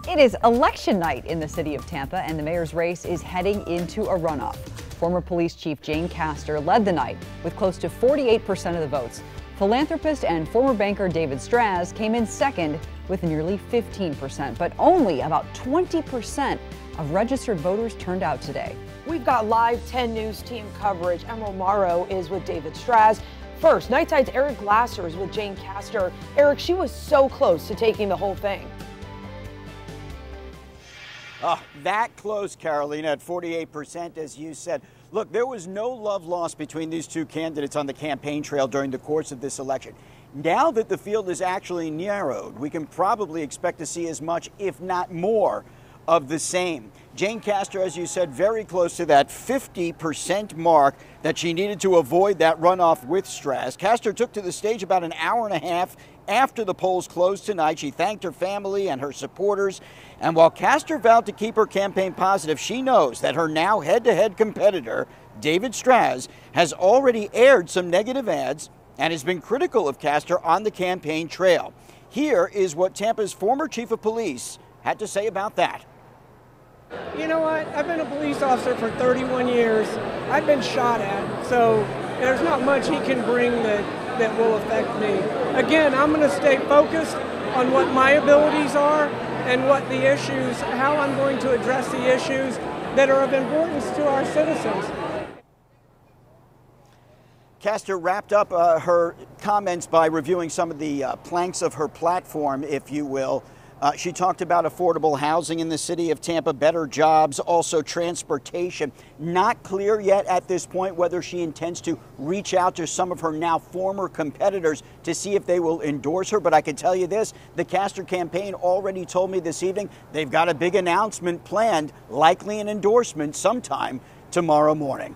It is election night in the city of Tampa, and the mayor's race is heading into a runoff. Former police chief Jane Castor led the night with close to 48% of the votes. Philanthropist and former banker David Straz came in second with nearly 15%, but only about 20% of registered voters turned out today. We've got live 10 News team coverage. Emerald Morrow is with David Straz. First, Nightside's Eric Glasser is with Jane Castor. Eric, she was so close to taking the whole thing. Oh, that close, Carolina, at 48%, as you said. Look, there was no love lost between these two candidates on the campaign trail during the course of this election. Now that the field is actually narrowed, we can probably expect to see as much, if not more, of the same. Jane Castor, as you said, very close to that 50% mark that she needed to avoid that runoff with Straz. Castor took to the stage about an hour and a half after the polls closed tonight. She thanked her family and her supporters. And while Castor vowed to keep her campaign positive, she knows that her now head-to-head competitor, David Straz, has already aired some negative ads and has been critical of Castor on the campaign trail. Here is what Tampa's former chief of police had to say about that. You know what? I've been a police officer for 31 years. I've been shot at, so there's not much he can bring that will affect me. Again, I'm going to stay focused on what my abilities are and what the issues, how I'm going to address the issues that are of importance to our citizens. Castor wrapped up her comments by reviewing some of the planks of her platform, if you will. She talked about affordable housing in the city of Tampa, better jobs, also transportation. Not clear yet at this point whether she intends to reach out to some of her now former competitors to see if they will endorse her. But I can tell you this, the Castor campaign already told me this evening they've got a big announcement planned, likely an endorsement sometime tomorrow morning.